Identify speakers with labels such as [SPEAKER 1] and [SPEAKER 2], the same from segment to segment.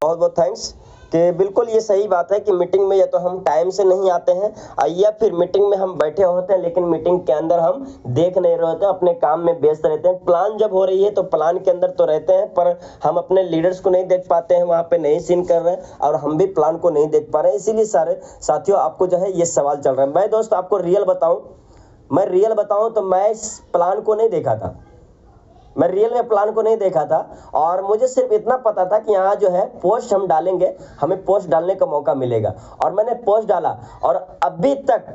[SPEAKER 1] बहुत बहुत थैंक्स कि बिल्कुल ये सही बात है कि मीटिंग में या तो हम टाइम से नहीं आते हैं या फिर मीटिंग में हम बैठे होते हैं लेकिन मीटिंग के अंदर हम देख नहीं रहे होते, अपने काम में व्यस्त रहते हैं। प्लान जब हो रही है तो प्लान के अंदर तो रहते हैं पर हम अपने लीडर्स को नहीं देख पाते हैं, वहाँ पे नहीं सीन कर रहे हैं और हम भी प्लान को नहीं देख पा रहे हैं। इसीलिए सारे साथियों आपको जो है ये सवाल चल रहा है। मैं दोस्त आपको रियल बताऊं तो मैं इस प्लान को नहीं देखा था, मैं रियल में प्लान को नहीं देखा था और मुझे सिर्फ इतना पता था कि यहाँ जो है पोस्ट हम डालेंगे, हमें पोस्ट डालने का मौका मिलेगा और मैंने पोस्ट डाला। और अभी तक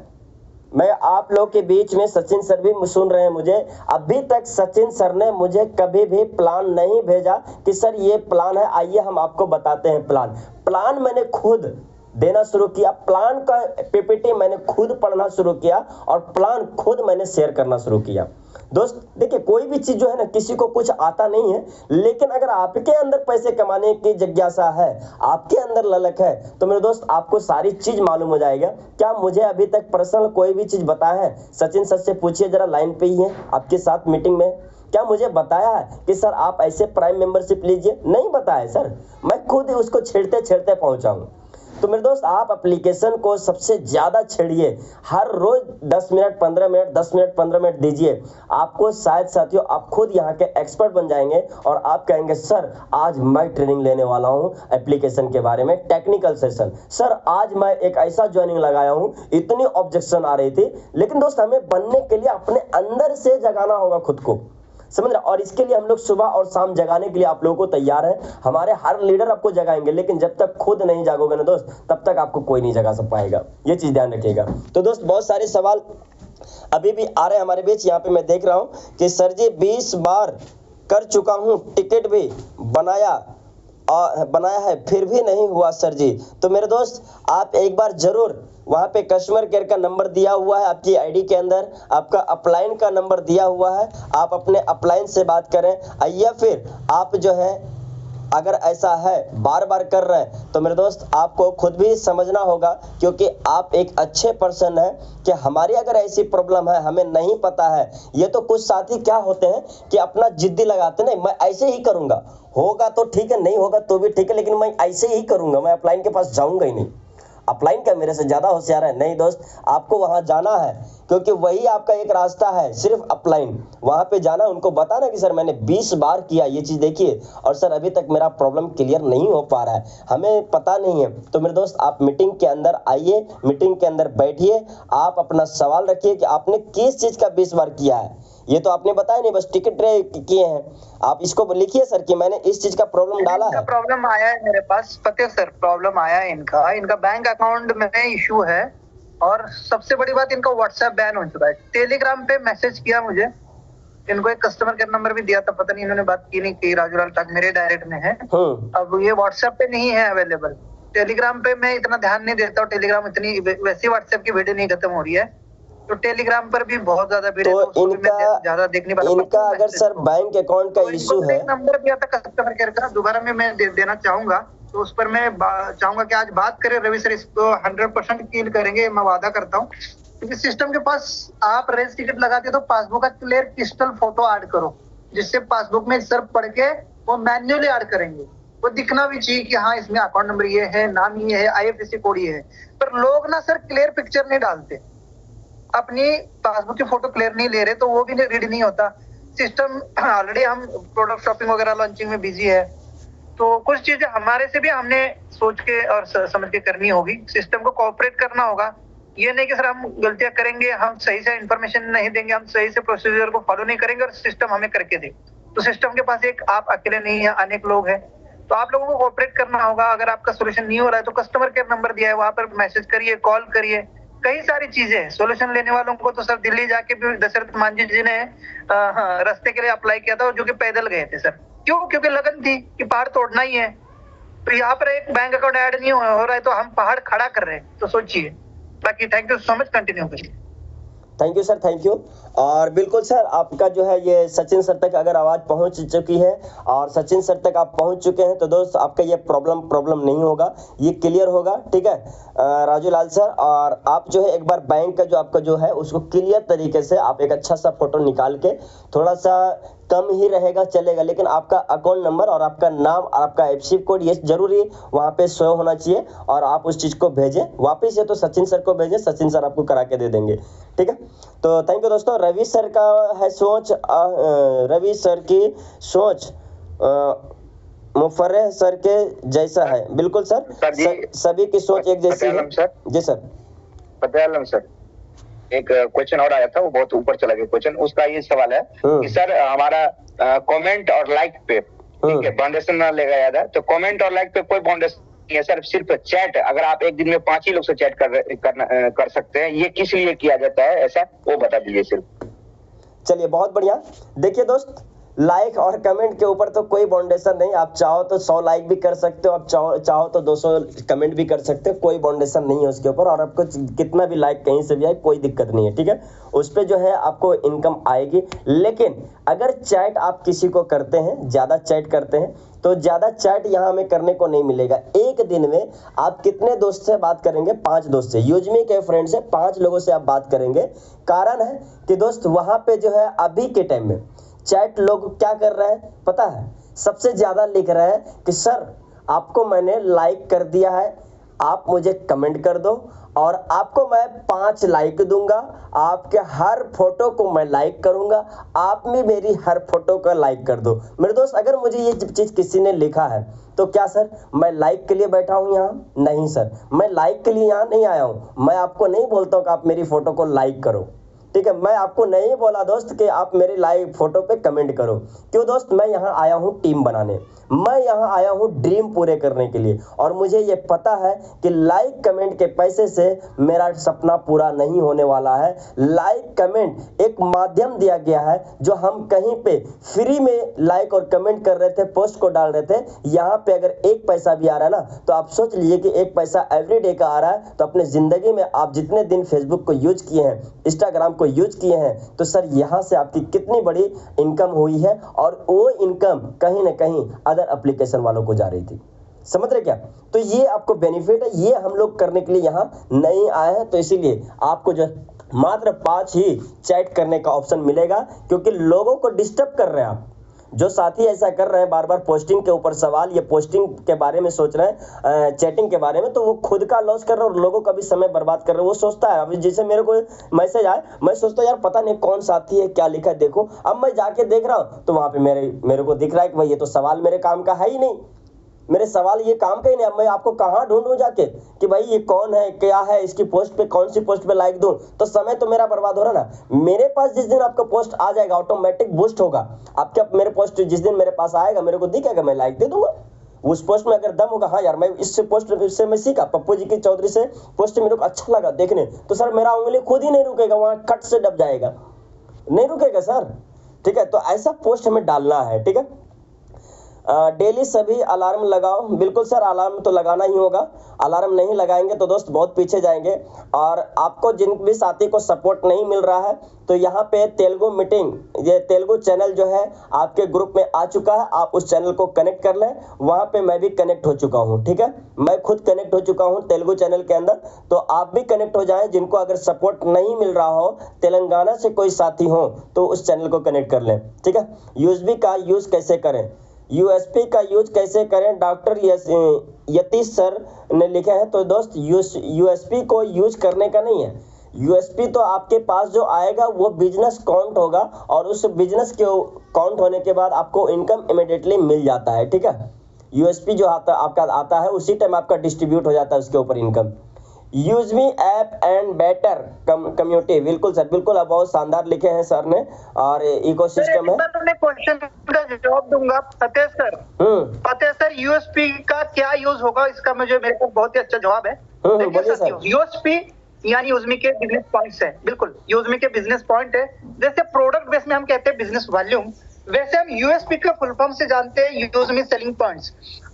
[SPEAKER 1] मैं आप लोग के बीच में सचिन सर भी सुन रहे हैं मुझे, अभी तक सचिन सर ने मुझे कभी भी प्लान नहीं भेजा कि सर ये प्लान है, आइए हम आपको बताते हैं प्लान मैंने खुद देना शुरू किया, प्लान का पीपीटी मैंने खुद पढ़ना शुरू किया और प्लान खुद मैंने शेयर करना शुरू किया। दोस्त देखिए, कोई भी चीज जो है ना, किसी को कुछ आता नहीं है, लेकिन अगर आपके अंदर पैसे कमाने की जिज्ञासा है, आपके अंदर ललक है, तो मेरे दोस्त आपको सारी चीज मालूम हो जाएगा। क्या मुझे अभी तक पर्सनल कोई भी चीज बताया है? सचिन सर से पूछिए, जरा लाइन पे ही है आपके साथ मीटिंग में, क्या मुझे बताया है कि सर आप ऐसे प्राइम मेंबरशिप लीजिए? नहीं बताया सर, मैं खुद ही उसको छेड़ते पहुंचा हूं। तो मेरे दोस्त आप एप्लीकेशन को सबसे ज्यादा छेड़िए, हर रोज 10 मिनट 15 मिनट 10 मिनट 15 मिनट दीजिए। आपको शायद साथियों आप खुद यहाँ के एक्सपर्ट बन जाएंगे और आप कहेंगे सर आज मैं ट्रेनिंग लेने वाला हूँ एप्लीकेशन के बारे में, टेक्निकल सेशन। सर आज मैं एक ऐसा ज्वाइनिंग लगाया हूँ, इतनी ऑब्जेक्शन आ रही थी। लेकिन दोस्त हमें बनने के लिए अपने अंदर से जगाना होगा खुद को, समझ रहे? और इसके लिए हम लोग सुबह और शाम जगाने के लिए आप लोगों को तैयार है, हमारे हर लीडर आपको जगाएंगे, लेकिन जब तक खुद नहीं जागोगे ना दोस्त, तब तक आपको कोई नहीं जगा सक पाएगा, ये चीज ध्यान रखिएगा। तो दोस्त बहुत सारे सवाल अभी भी आ रहे हैं हमारे बीच। यहाँ पे मैं देख रहा हूँ कि सर जी 20 बार कर चुका हूँ, टिकट भी बनाया है फिर भी नहीं हुआ सर जी। तो मेरे दोस्त आप एक बार जरूर वहाँ पे कस्टमर केयर का नंबर दिया हुआ है, आपकी आईडी के अंदर आपका अपलाइन का नंबर दिया हुआ है, आप अपने अपलाइन से बात करें। या फिर आप जो है अगर ऐसा है बार बार कर रहे हैं तो मेरे दोस्त आपको खुद भी समझना होगा, क्योंकि आप एक अच्छे पर्सन है कि हमारी अगर ऐसी प्रॉब्लम है हमें नहीं पता है। ये तो कुछ साथी क्या होते हैं कि अपना जिद्दी लगाते, नहीं मैं ऐसे ही करूंगा, होगा तो ठीक है, नहीं होगा तो भी ठीक है, लेकिन मैं ऐसे ही करूंगा, मैं अपलाइन के पास जाऊंगा ही नहीं। अपलाइन क्या मेरे से ज्यादा होशियार है? नहीं दोस्त, आपको वहां जाना है क्योंकि वही आपका एक रास्ता है, सिर्फ अपलाइन। वहां पे जाना, उनको बताना कि सर मैंने 20 बार किया ये चीज देखिए और सर अभी तक मेरा प्रॉब्लम क्लियर नहीं हो पा रहा है, हमें पता नहीं है। तो मेरे दोस्त आप मीटिंग के अंदर आइए, मीटिंग के अंदर बैठिए, आप अपना सवाल रखिए कि आपने किस चीज का 20 बार किया है। ये तो आपने बताया नहीं, बस टिकट किए हैं। आप इसको लिखिए सर कि मैंने इस चीज का प्रॉब्लम डाला है।
[SPEAKER 2] प्रॉब्लम आया है मेरे पास, फतेह सर प्रॉब्लम आया है इनका बैंक अकाउंट में इशू है और सबसे बड़ी बात इनका व्हाट्सएप बैन हो चुका है। टेलीग्राम पे मैसेज किया मुझे, इनको एक कस्टमर केयर नंबर भी दिया था, पता नहीं इन्होंने बात की नहीं की, राजूलाल तक मेरे डायरेक्ट में है। अब ये व्हाट्सएप पे नहीं है अवेलेबल, टेलीग्राम पे मैं इतना ध्यान नहीं देता हूँ, टेलीग्राम इतनी वैसी व्हाट्सएप की वीडियो नहीं खत्म हो रही है, तो टेलीग्राम पर भी बहुत ज्यादा भीड़ है, तो इनका ज्यादा देखने वाला
[SPEAKER 1] इनका अगर सर बैंक अकाउंट का इशू है,
[SPEAKER 2] नंबर दिया था कस्टमर केयर का, दोबारा में मैं देना चाहूंगा, तो उस पर मैं चाहूंगा कि आज बात करें रवि सर, इसको 100% क्लियर करेंगे, मैं वादा करता हूँ। क्योंकि सिस्टम के पास आप रेस टिकट लगाते हो तो पासबुक का क्लियर क्रिस्टल फोटो ऐड करो, जिससे पासबुक में सर पढ़ के वो मैन्युअली ऐड करेंगे, वो दिखना भी चाहिए कि हाँ इसमें अकाउंट नंबर ये है, नाम ये है, IFSC कोड ये है। पर लोग ना सर क्लियर पिक्चर नहीं डालते, अपनी पासबुक की फोटो क्लियर नहीं ले रहे, तो वो भी रीड नहीं होता। सिस्टम ऑलरेडी हम प्रोडक्ट शॉपिंग वगैरह लॉन्चिंग में बिजी है, तो कुछ चीजें हमारे से भी हमने सोच के और समझ के करनी होगी, सिस्टम को कोऑपरेट करना होगा। ये नहीं कि सर हम गलतियां करेंगे, हम सही से इंफॉर्मेशन नहीं देंगे, हम सही से प्रोसीजर को फॉलो नहीं करेंगे और सिस्टम हमें करके दे, तो सिस्टम के पास एक आप अकेले नहीं है, अनेक लोग हैं, तो आप लोगों को कोऑपरेट करना होगा। अगर आपका सोल्यूशन नहीं हो रहा है तो कस्टमर केयर नंबर दिया है, वहां पर मैसेज करिए, कॉल करिए, कई सारी चीजें हैं। सोल्यूशन लेने वालों को तो सर दिल्ली जाके भी दशरथ मांझी जी ने रास्ते के लिए अप्लाई किया था, जो कि पैदल गए थे सर। क्यों? क्योंकि लगन थी कि पहाड़ तोड़ना ही है। तो यहाँ पर एक बैंक अकाउंट ऐड नहीं हो रहा है तो हम पहाड़ खड़ा कर रहे हैं, तो सोचिए। बाकी thank you so much, continue करिए।
[SPEAKER 1] Thank you sir, thank you. और बिल्कुल सर आपका जो है ये सचिन सर तक अगर आवाज़ पहुंच चुकी है और सचिन सर तक आप पहुंच चुके हैं तो दोस्त आपका ये प्रॉब्लम नहीं होगा, ये क्लियर होगा, ठीक है राजूलाल सर। और आप जो है एक बार बैंक का जो आपका जो है उसको क्लियर तरीके से आप एक अच्छा सा फोटो निकाल के थोड़ा सा कम ही रहेगा चलेगा, लेकिन आपका अकाउंट नंबर और आपका नाम और आपका एफसी कोड ये जरूरी वहाँ पे शो होना चाहिए और आप उस चीज़ को भेजें वापस। या तो सचिन सर को भेजें, सचिन सर आपको करा के दे देंगे, ठीक है। तो थैंक यू दोस्तों। रवि सर का है सोच, रवि सर की सोच मुफर्रह सर के जैसा है। बिल्कुल सर, सभी की सोच एक जैसी है। जी सर।
[SPEAKER 3] पटेल सर, एक क्वेश्चन और आया था, वो बहुत ऊपर चला गया क्वेश्चन। उसका ये सवाल है कि सर हमारा कमेंट और लाइक पे ठीक है फाउंडेशन ना लगाया था, तो कमेंट और लाइक पे कोई फाउंडेशन नहीं है सर, सिर्फ चैट। अगर आप एक दिन में 5 ही लोग से चैट कर सकते हैं, ये किस लिए किया जाता है ऐसा, वो बता दीजिए सिर्फ।
[SPEAKER 1] चलिए बहुत बढ़िया। देखिए दोस्त, लाइक और कमेंट के ऊपर तो कोई बाउंडेशन नहीं। आप चाहो तो 100 लाइक भी कर सकते हो, आप चाहो तो 200 कमेंट भी कर सकते हो, कोई बाउंडेशन नहीं है उसके ऊपर। और आपको कितना भी लाइक कहीं से भी आए कोई दिक्कत नहीं है, ठीक है। उस पर जो है आपको इनकम आएगी। लेकिन अगर चैट आप किसी को करते हैं, ज़्यादा चैट करते हैं, तो ज़्यादा चैट यहाँ हमें करने को नहीं मिलेगा। एक दिन में आप कितने दोस्त से बात करेंगे? 5 दोस्त से। यूजमी के फ्रेंड से 5 लोगों से आप बात करेंगे। कारण है कि दोस्त वहाँ पे जो है अभी के टाइम में चैट लोग क्या कर रहे हैं पता है? सबसे ज़्यादा लिख रहे हैं कि सर आपको मैंने लाइक कर दिया है, आप मुझे कमेंट कर दो और आपको मैं 5 लाइक दूंगा, आपके हर फोटो को मैं लाइक करूंगा, आप भी मेरी हर फोटो का लाइक कर दो। मेरे दोस्त, अगर मुझे ये चीज़ किसी ने लिखा है तो क्या सर मैं लाइक के लिए बैठा हूँ यहाँ? नहीं सर, मैं लाइक के लिए यहाँ नहीं आया हूँ। मैं आपको नहीं बोलता हूँ कि आप मेरी फोटो को लाइक करो, ठीक है। मैं आपको नहीं बोला दोस्त कि आप मेरे लाइव फोटो पे कमेंट करो। क्यों दोस्त? मैं यहाँ आया हूँ टीम बनाने, मैं यहाँ आया हूँ ड्रीम पूरे करने के लिए। और मुझे ये पता है कि लाइक कमेंट के पैसे से मेरा सपना पूरा नहीं होने वाला है। लाइक कमेंट एक माध्यम दिया गया है, जो हम कहीं पे फ्री में लाइक और कमेंट कर रहे थे, पोस्ट को डाल रहे थे। यहाँ पे अगर 1 पैसा भी आ रहा है ना, तो आप सोच लीजिए कि 1 पैसा एवरीडे का आ रहा है। तो अपने ज़िंदगी में आप जितने दिन फेसबुक को यूज किए हैं, इंस्टाग्राम को यूज किए हैं, तो सर यहाँ से आपकी कितनी बड़ी इनकम हुई है। और वो इनकम कहीं ना कहीं अदर एप्लीकेशन वालों को जा रही थी। समझ रहे क्या? तो ये आपको बेनिफिट है, ये हम लोग करने के लिए यहाँ नहीं आए हैं। तो इसीलिए आपको जो मात्र 5 ही चैट करने का ऑप्शन मिलेगा, क्योंकि लोगों को डिस्टर्ब कर रहे हैं आप। जो साथी ऐसा कर रहे हैं, बार बार पोस्टिंग के ऊपर सवाल, ये पोस्टिंग के बारे में सोच रहे हैं, चैटिंग के बारे में, तो वो खुद का लॉस कर रहे हैं और लोगों का भी समय बर्बाद कर रहे हैं। वो सोचता है, अभी जैसे मेरे को मैसेज आए, मैं सोचता हूँ यार पता नहीं कौन साथी है, क्या लिखा है देखो। अब मैं जाके देख रहा हूँ तो वहाँ पे मेरे को दिख रहा है कि भाई ये तो सवाल मेरे काम का है ही नहीं, मेरे सवाल ये काम का ही नहीं। अब मैं आपको कहाँ ढूंढूं जाके कि भाई ये कौन है, क्या है, इसकी पोस्ट पे कौन सी पोस्ट पे लाइक दूं? तो समय तो मेरा बर्बाद हो रहा ना। मेरे पास जिस दिन आपका पोस्ट आ जाएगा, ऑटोमेटिक बूस्ट होगा आपके। मेरे पोस्ट जिस दिन मेरे पास आएगा, मेरे को दिखेगा, मैं लाइक दे दूंगा। उस पोस्ट में अगर दम होगा, हाँ यार मैं इससे पोस्ट इससे मैं सीखा, पप्पू जी की चौधरी से पोस्ट मेरे को अच्छा लगा देखने, तो सर मेरा उंगली खुद ही नहीं रुकेगा, वहाँ कट से दब जाएगा, नहीं रुकेगा सर, ठीक है। तो ऐसा पोस्ट हमें डालना है, ठीक है। डेली सभी अलार्म लगाओ। बिल्कुल सर, अलार्म तो लगाना ही होगा। अलार्म नहीं लगाएंगे तो दोस्त बहुत पीछे जाएंगे। और आपको जिन भी साथी को सपोर्ट नहीं मिल रहा है, तो यहाँ पे तेलुगु मीटिंग, ये तेलुगु चैनल जो है आपके ग्रुप में आ चुका है, आप उस चैनल को कनेक्ट कर लें। वहाँ पे मैं भी कनेक्ट हो चुका हूँ, ठीक है। मैं खुद कनेक्ट हो चुका हूँ तेलुगु चैनल के अंदर, तो आप भी कनेक्ट हो जाएं। जिनको अगर सपोर्ट नहीं मिल रहा हो, तेलंगाना से कोई साथी हो, तो उस चैनल को कनेक्ट कर लें, ठीक है। यूएसबी का यूज़ कैसे करें, यूएसपी का यूज कैसे करें, डॉक्टर यतीश सर ने लिखे हैं। तो दोस्त यूएसपी को यूज करने का नहीं है। यूएसपी तो आपके पास जो आएगा वो बिजनेस काउंट होगा, और उस बिजनेस के काउंट होने के बाद आपको इनकम इमीडिएटली मिल जाता है, ठीक है। यूएसपी जो आपका आता है उसी टाइम आपका डिस्ट्रीब्यूट हो जाता है उसके ऊपर income. Use me app and better community. बिल्कुल सर, बिल्कुल, अब बहुत शानदार लिखे हैं सर ने। और इकोसिस्टम है।
[SPEAKER 2] सर मैं क्वेश्चन का जवाब दूंगा। फतेह सर यूएसपी का क्या यूज होगा, इसका मेरे को बहुत ही अच्छा जवाब है। यूएसपी यानी यूजमी के बिजनेस पॉइंट्स है। बिल्कुल, यूजमी के बिजनेस पॉइंट है। जैसे प्रोडक्ट बेस में हम कहते हैं बिजनेस वॉल्यूम, वैसे हम यूएसपी का फुल फॉर्म से जानते हैं यूजमी सेलिंग पॉइंट्स।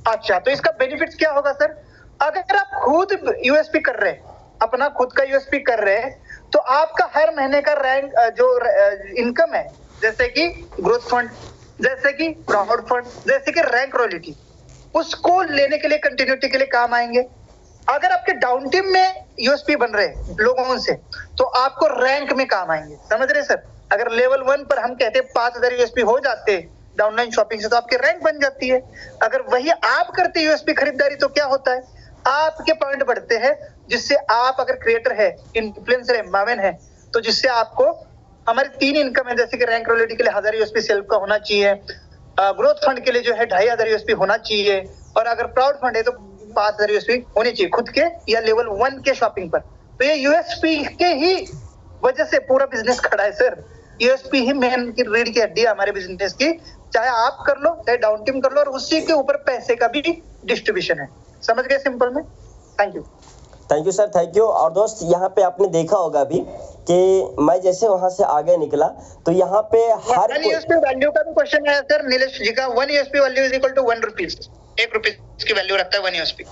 [SPEAKER 2] अच्छा, तो इसका बेनिफिट्स क्या होगा सर? अगर आप खुद यूएसपी कर रहे हैं, अपना खुद का यूएसपी कर रहे हैं, तो आपका हर महीने का रैंक जो इनकम है, जैसे कि ग्रोथ फंड, जैसे कि प्राउड फंड, जैसे कि रैंक रॉयल्टी, उसको लेने के लिए, कंटिन्यूटी के लिए काम आएंगे। अगर आपके डाउन टीम में यूएसपी बन रहे हैं लोगों से, तो आपको रैंक में काम आएंगे। समझ रहे सर? अगर लेवल 1 पर हम कहते 5000 यूएसपी हो जाते डाउनलाइन शॉपिंग से, तो आपकी रैंक बन जाती है। अगर वही आप करते यूएसपी खरीदारी, तो क्या होता है, आपके पॉइंट बढ़ते हैं, जिससे आप अगर क्रिएटर है, इन्फ्लुएंसर है, मावेन है, तो जिससे आपको हमारे 3 इनकम है, जैसे कि रैंक रॉयल्टी के लिए 1000 यूएसपी सेल्फ का होना चाहिए, ग्रोथ फंड के लिए जो है 2500 यूएसपी होना चाहिए, और अगर प्राउड फंड है तो 5000 यूएसपी होनी चाहिए खुद के या लेवल 1 के शॉपिंग पर। तो ये यूएसपी के ही वजह से पूरा बिजनेस खड़ा है सर। यूएसपी ही मेन की रीढ़ की हड्डी है हमारे बिजनेस की, चाहे आप कर लो चाहे डाउन टीम कर लो, और उसी के ऊपर पैसे का भी डिस्ट्रीब्यूशन है। समझ गए सिंपल में? Thank you
[SPEAKER 1] sir, thank you. और दोस्त यहाँ पे आपने देखा होगा भी कि मैं जैसे वहां से आगे निकला तो यहाँ पे हर
[SPEAKER 2] यूएसपी वैल्यू का भी क्वेश्चन है सर नीलेश जी का। 1 USP value is equal to 1 rupees, 1 rupees की वैल्यू रखता है 1 यूएसपी।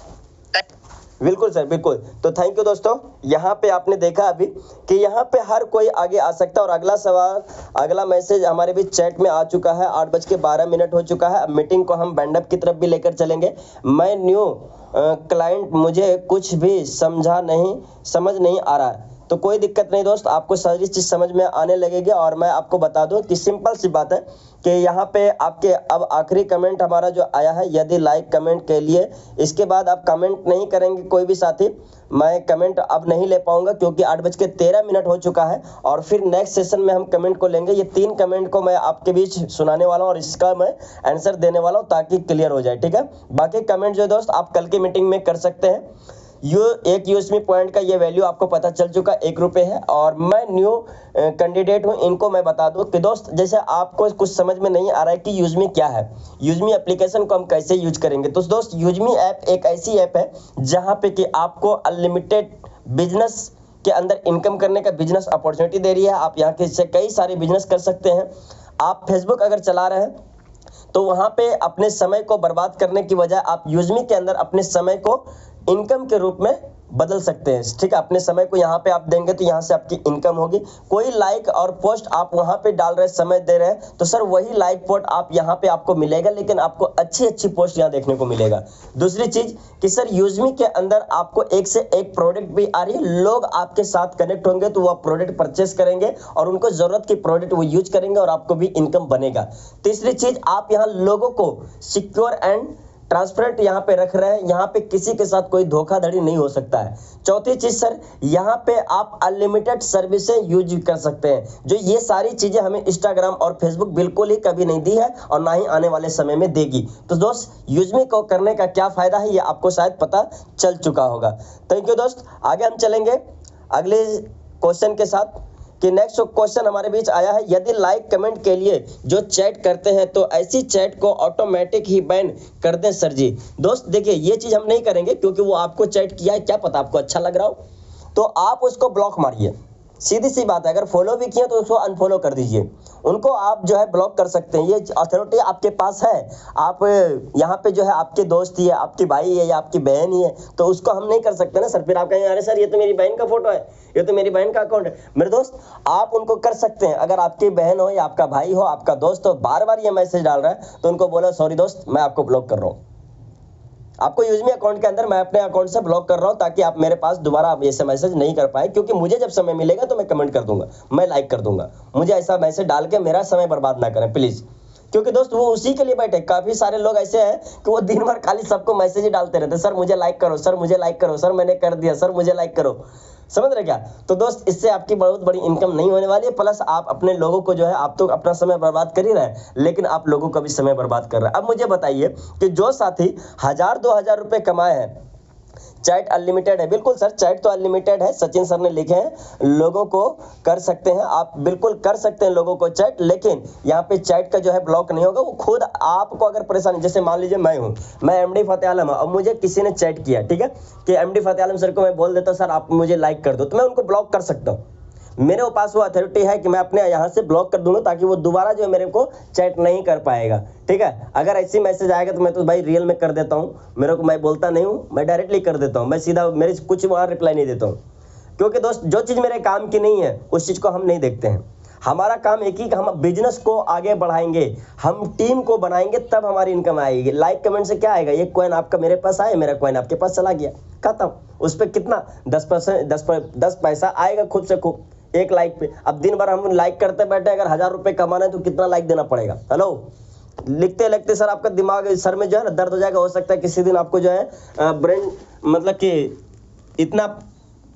[SPEAKER 1] बिल्कुल सर, बिल्कुल। तो थैंक यू दोस्तों। यहाँ पे आपने देखा अभी कि यहाँ पे हर कोई आगे आ सकता है। और अगला सवाल, अगला मैसेज हमारे भी चैट में आ चुका है। 8:12 हो चुका है। अब मीटिंग को हम बैंडअप की तरफ भी लेकर चलेंगे। मैं न्यू क्लाइंट, मुझे कुछ भी समझ नहीं आ रहा है। तो कोई दिक्कत नहीं दोस्त, आपको सारी चीज़ समझ में आने लगेगी। और मैं आपको बता दूं कि सिंपल सी बात है कि यहाँ पे आपके अब आखिरी कमेंट हमारा जो आया है, यदि लाइक कमेंट के लिए इसके बाद आप कमेंट नहीं करेंगे कोई भी साथी, मैं कमेंट अब नहीं ले पाऊंगा, क्योंकि 8:13 हो चुका है। और फिर नेक्स्ट सेशन में हम कमेंट को लेंगे। ये 3 कमेंट को मैं आपके बीच सुनाने वाला हूँ और इसका मैं आंसर देने वाला हूँ ताकि क्लियर हो जाए, ठीक है। बाकी कमेंट जो दोस्त आप कल की मीटिंग में कर सकते हैं। एक यूएसपी पॉइंट का ये वैल्यू आपको पता चल चुका, 1 रुपये है। और मैं न्यू कैंडिडेट हूँ, इनको मैं बता दूँ कि दोस्त जैसे आपको कुछ समझ में नहीं आ रहा है कि यूजमी क्या है, यूजमी एप्लीकेशन को हम कैसे यूज करेंगे। तो दोस्त यूजमी ऐप एक ऐसी ऐप है जहाँ पे कि आपको अनलिमिटेड बिजनेस के अंदर इनकम करने का बिजनेस अपॉर्चुनिटी दे रही है। आप यहाँ के से कई सारे बिजनेस कर सकते हैं। आप फेसबुक अगर चला रहे हैं तो वहाँ पे अपने समय को बर्बाद करने की बजाय आप यूजमी के अंदर अपने समय को इनकम के रूप में बदल सकते हैं, ठीक है। अपने समय को यहाँ पे आप देंगे तो यहाँ से आपकी इनकम होगी। कोई लाइक और पोस्ट आप वहाँ पे डाल रहे, समय दे रहे हैं, तो सर वही लाइक पोस्ट आप यहाँ पे आपको मिलेगा, लेकिन आपको अच्छी पोस्ट यहाँ देखने को मिलेगा। दूसरी चीज कि सर यूजमी के अंदर आपको एक से एक प्रोडक्ट भी आ रही है। लोग आपके साथ कनेक्ट होंगे तो वो प्रोडक्ट परचेस करेंगे और उनको जरूरत की प्रोडक्ट वो यूज करेंगे और आपको भी इनकम बनेगा। तीसरी चीज, आप यहाँ लोगों को सिक्योर एंड ट्रांसपेरेंट यहाँ पे रख रहे हैं, यहाँ पे किसी के साथ कोई धोखाधड़ी नहीं हो सकता है। चौथी चीज सर, यहाँ पे आप अनलिमिटेड सर्विसेज यूज कर सकते हैं, जो ये सारी चीजें हमें इंस्टाग्राम और फेसबुक बिल्कुल ही कभी नहीं दी है और ना ही आने वाले समय में देगी। तो दोस्त यूजमी को करने का क्या फायदा है ये आपको शायद पता चल चुका होगा। थैंक यू दोस्त। आगे हम चलेंगे अगले क्वेश्चन के साथ कि नेक्स्ट क्वेश्चन हमारे बीच आया है, यदि लाइक कमेंट के लिए जो चैट करते हैं तो ऐसी चैट को ऑटोमेटिक ही बैन कर दें सर जी। दोस्त देखिए, ये चीज हम नहीं करेंगे क्योंकि वो आपको चैट किया है, क्या पता आपको अच्छा लग रहा हो, तो आप उसको ब्लॉक मारिए। सीधी सी बात है, अगर फॉलो भी किए तो उसको अनफॉलो कर दीजिए। उनको आप जो है ब्लॉक कर सकते हैं, ये अथॉरिटी आपके पास है। आप यहाँ पे जो है आपके दोस्त ही है, आपकी भाई है या आपकी बहन ही है, तो उसको हम नहीं कर सकते ना सर। फिर आप कहेंगे अरे सर ये तो मेरी बहन का फोटो है, ये तो मेरी बहन का अकाउंट है। मेरे दोस्त आप उनको कर सकते हैं। अगर आपकी बहन हो या आपका भाई हो, आपका दोस्त हो, बार बार ये मैसेज डाल रहा है तो उनको बोलो सॉरी दोस्त, मैं आपको ब्लॉक कर रहा हूँ। आपको यूजमी अकाउंट के अंदर मैं अपने अकाउंट से ब्लॉक कर रहा हूं ताकि आप मेरे पास दोबारा आप ऐसे मैसेज नहीं कर पाए, क्योंकि मुझे जब समय मिलेगा तो मैं कमेंट कर दूंगा, मैं लाइक कर दूंगा। मुझे ऐसा मैसेज डाल के मेरा समय बर्बाद ना करें प्लीज, क्योंकि दोस्त वो उसी के लिए बैठे। काफी सारे लोग ऐसे हैं कि वो दिन भर खाली सबको मैसेज ही डालते रहते, सर मुझे लाइक करो, सर मुझे लाइक करो, सर मैंने कर दिया, सर मुझे लाइक करो। समझ रहे क्या? तो दोस्त इससे आपकी बहुत बड़ी इनकम नहीं होने वाली है, प्लस आप अपने लोगों को जो है, आप तो अपना समय बर्बाद कर ही रहे हैं, लेकिन आप लोगों का भी समय बर्बाद कर रहे हैं। अब मुझे बताइए कि जो साथी 1000-2000 रुपए कमाए हैं, चैट अनलिमिटेड है। बिल्कुल सर, चैट तो अनलिमिटेड है, सचिन सर ने लिखे हैं, लोगों को कर सकते हैं, आप बिल्कुल कर सकते हैं लोगों को चैट, लेकिन यहाँ पे चैट का जो है ब्लॉक नहीं होगा। वो खुद आपको अगर परेशानी, जैसे मान लीजिए मैं हूँ, मैं एमडी फतेह आलम, अब मुझे किसी ने चैट किया, ठीक है, कि एमडी फतेह आलम सर को मैं बोल देता हूँ सर आप मुझे लाइक कर दो, तो मैं उनको ब्लॉक कर सकता हूँ। मेरे पास वो अथॉरिटी है कि मैं अपने यहाँ से ब्लॉक कर दूंगा ताकि वो दोबारा जो है मेरे को चैट नहीं कर पाएगा, ठीक है। अगर ऐसी मैसेज आएगा तो मैं तो भाई रियल में कर देता हूँ, मेरे को मैं बोलता नहीं हूँ, मैं डायरेक्टली कर देता हूँ, मैं सीधा मेरे कुछ वहाँ रिप्लाई नहीं देता हूँ, क्योंकि दोस्त जो चीज़ मेरे काम की नहीं है उस चीज़ को हम नहीं देखते हैं। हमारा काम एक ही, हम बिजनेस को आगे बढ़ाएंगे, हम टीम को बनाएंगे, तब हमारी इनकम आएगी। लाइक कमेंट से क्या आएगा? एक कॉइन आपका मेरे पास आए, मेरा कॉइन आपके पास चला गया, खत्म। उस पर कितना 10 पैसा आएगा खुद से खूब एक लाइक पे। अब दिन भर हम लाइक करते बैठे, अगर 1000 रुपये कमाना है तो कितना लाइक देना पड़ेगा? हेलो, लिखते लिखते सर आपका दिमाग सर में जो है ना दर्द हो जाएगा। हो सकता है किसी दिन आपको जो है ब्रेन मतलब कि इतना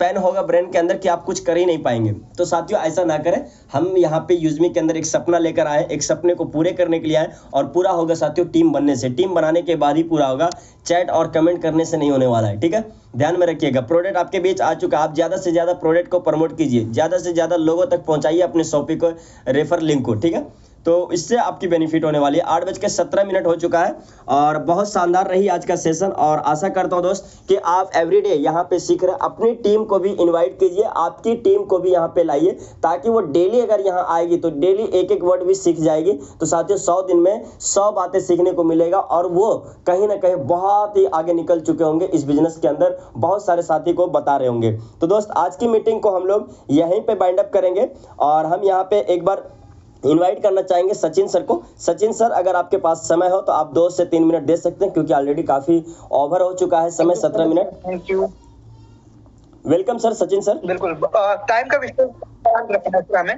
[SPEAKER 1] पेन होगा ब्रेन के अंदर कि आप कुछ कर ही नहीं पाएंगे। तो साथियों ऐसा ना करें। हम यहाँ पे यूजमी के अंदर एक सपना लेकर आए, एक सपने को पूरे करने के लिए आए, और पूरा होगा साथियों टीम बनने से। टीम बनाने के बाद ही पूरा होगा, चैट और कमेंट करने से नहीं होने वाला है, ठीक है? ध्यान में रखिएगा। प्रोडक्ट आपके बीच आ चुका है, आप ज़्यादा से ज़्यादा प्रोडक्ट को प्रमोट कीजिए, ज़्यादा से ज़्यादा लोगों तक पहुँचाइए अपने शॉपिंग को, रेफर लिंक को, ठीक है? तो इससे आपकी बेनिफिट होने वाली है। 8:17 हो चुका है और बहुत शानदार रही आज का सेशन, और आशा करता हूं दोस्त कि आप एवरीडे यहाँ पे सीख रहे हैं। अपनी टीम को भी इनवाइट कीजिए, आपकी टीम को भी यहाँ पे लाइए, ताकि वो डेली अगर यहाँ आएगी तो डेली एक एक वर्ड भी सीख जाएगी। तो साथियों 100 दिन में 100 बातें सीखने को मिलेगा, और वो कहीं ना कहीं बहुत ही आगे निकल चुके होंगे इस बिजनेस के अंदर, बहुत सारे साथी को बता रहे होंगे। तो दोस्त आज की मीटिंग को हम लोग यहीं पे बाइंड अप करेंगे, और हम यहाँ पे एक बार इनवाइट करना चाहेंगे सचिन सर को। सचिन सर, अगर आपके पास समय हो तो आप 2 से 3 मिनट दे सकते हैं, क्योंकि ऑलरेडी काफी ओवर हो चुका है समय, 17 minute.
[SPEAKER 2] Thank you.
[SPEAKER 1] Welcome sir, Sachin sir.
[SPEAKER 2] बिल्कुल, टाइम का विषय ध्यान रखना है हमें।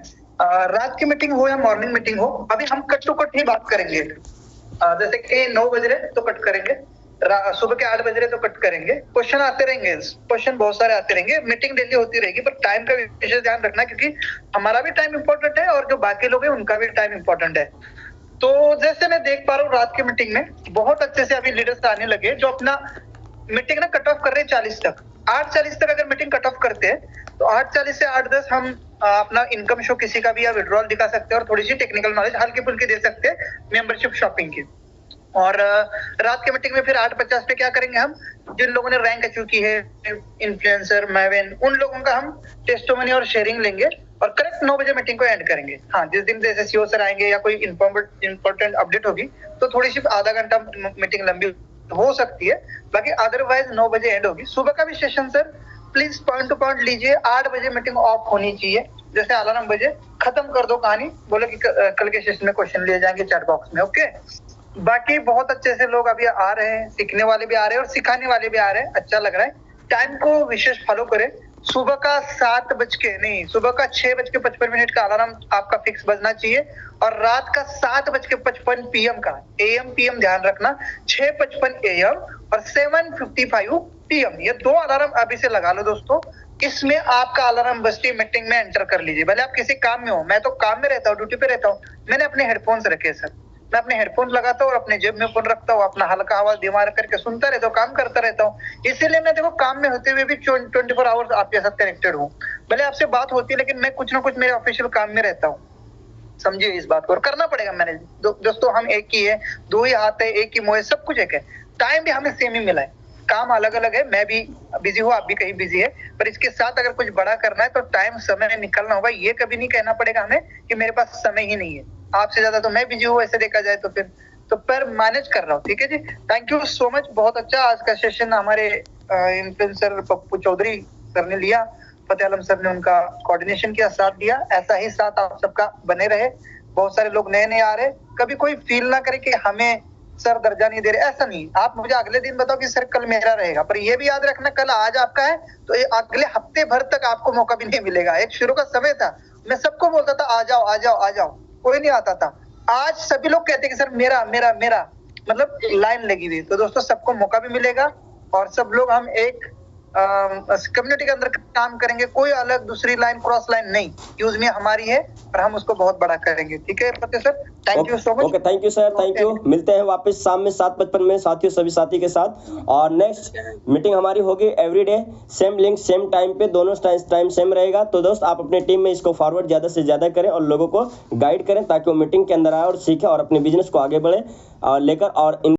[SPEAKER 2] रात की मीटिंग हो या मॉर्निंग मीटिंग हो, अभी हम कट टू कट ही बात करेंगे। जैसे कि 9 बज रहे तो कट करेंगे, सुबह के 8 बज रहे तो कट करेंगे। क्वेश्चन आते रहेंगे, क्वेश्चन बहुत सारे आते रहेंगे, मीटिंग डेली होती रहेगी, पर टाइम का विशेष ध्यान रखना, क्योंकि हमारा भी टाइम इंपॉर्टेंट है और जो बाकी लोग हैं उनका भी टाइम इंपॉर्टेंट है। तो जैसे मैं देख पा रहा हूँ रात की मीटिंग में बहुत अच्छे से अभी लीडर्स आने लगे, जो अपना मीटिंग ना कट ऑफ कर रहे हैं 40 तक। 8:40 तक अगर मीटिंग कट ऑफ करते हैं तो 8:40 से 8:10 हम अपना इनकम शो किसी का भी या विड्रॉल दिखा सकते हैं, और थोड़ी सी टेक्निकल नॉलेज हल्की फुल्की दे सकते हैं मेंबरशिप शॉपिंग की। और रात के मीटिंग में फिर 8:50 पे क्या करेंगे, हम जिन लोगों ने रैंक अचीव की है, इन्फ्लुएंसर, मैवेन, उन लोगों का हम टेस्टिमोनी और शेयरिंग लेंगे, और करेक्ट 9 बजे मीटिंग को एंड करेंगे। हाँ, जिस दिन जैसे सीओ सर आएंगे या कोई इंपॉर्टेंट अपडेट होगी तो थोड़ी सी आधा घंटा मीटिंग लंबी हो सकती है, बाकी अदरवाइज 9 बजे एंड होगी। सुबह का भी session sir please point two point लीजिए, 8 बजे मीटिंग ऑफ होनी चाहिए। जैसे अलार्म बजे खत्म कर दो कहानी, बोले कि कल के सेशन में क्वेश्चन लिए जाएंगे चैट बॉक्स में, ओके? बाकी बहुत अच्छे से लोग अभी आ रहे हैं, सीखने वाले भी आ रहे हैं और सिखाने वाले भी आ रहे हैं, अच्छा लग रहा है। टाइम को विशेष फॉलो करें। सुबह का 6 बज के 55 का अलार्म आपका फिक्स बजना चाहिए, और रात का 7:55 PM का AM PM ध्यान रखना, 6:55 AM और 7:55 PM, ये 2 अलार्म अभी से लगा लो दोस्तों। इसमें आपका अलार्म बजती मीटिंग में एंटर कर लीजिए, भले आप किसी काम में हो। मैं तो काम में रहता हूँ, ड्यूटी पे रहता हूँ, मैंने अपने हेडफोन्स रखे सर, मैं अपने हेडफोन लगाता हूँ और अपने जेब में फोन रखता हूँ, अपना हल्का आवाज दिमाग करके सुनता रहता हूँ, काम करता रहता हूँ। इसीलिए मैं देखो काम में होते हुए भी 24 आवर्स आपके साथ कनेक्टेड हूँ। भले आपसे बात होती है लेकिन मैं कुछ ना कुछ मेरे ऑफिशियल काम में रहता हूँ, समझिए इस बात को, और करना पड़ेगा मैनेज। दोस्तों हम एक ही है, 2 ही हाथ है, एक ही मुंह है, सब कुछ एक है। टाइम भी हमें सेम ही मिला है, काम अलग अलग है, मैं भी बिजी हूँ, आप भी कहीं बिजी है, पर इसके साथ अगर कुछ बड़ा करना है तो टाइम समय निकलना होगा। ये कभी नहीं कहना पड़ेगा हमें कि मेरे पास समय ही नहीं है, आपसे ज्यादा तो मैं बिजी हूँ, ऐसे देखा जाए तो फिर तो पर मैनेज कर रहा हूँ, ठीक है जी। थैंक यू सो मच, बहुत अच्छा आज का सेशन हमारे इन्फ्लुएंसर पप्पू चौधरी सर ने लिया, फतेह आलम सर ने उनका कोऑर्डिनेशन किया, साथ दिया। ऐसा ही साथ आप सबका बने रहे। बहुत सारे लोग नए नए आ रहे, कभी कोई फील ना करे कि हमें सर दर्जा नहीं दे रहे, ऐसा नहीं। आप मुझे अगले दिन बताओ कि सर कल मेरा रहेगा, पर ये भी याद रखना कल आज आपका है तो ये अगले हफ्ते भर तक आपको मौका भी नहीं मिलेगा। एक शुरू का समय था, मैं सबको बोलता था आ जाओ आ जाओ आ जाओ, कोई नहीं आता था। आज सभी लोग कहते हैं कि सर मेरा मेरा मेरा, मतलब लाइन लगी हुई। तो दोस्तों सबको मौका भी मिलेगा, और सब लोग हम एक कम्युनिटी के अंदर काम करेंगे, कोई अलग दूसरी लाइन क्रॉस लाइन नहीं, यूज में हमारी है और हम उसको बहुत बड़ा करेंगे, ठीक है Fateh sir? Thank you so much.
[SPEAKER 1] Okay, thank you sir, thank you. मिलते हैं वापस शाम में 7:55 में साथियों, सभी साथी के साथ, और नेक्स्ट मीटिंग हमारी होगी everyday, same link same time पे, दोनों टाइम सेम रहेगा। तो दोस्त आप अपने टीम में इसको फॉरवर्ड ज्यादा से ज्यादा करें और लोगों को गाइड करें, ताकि वो मीटिंग के अंदर आए और सीखे और अपने बिजनेस को आगे बढ़े लेकर, और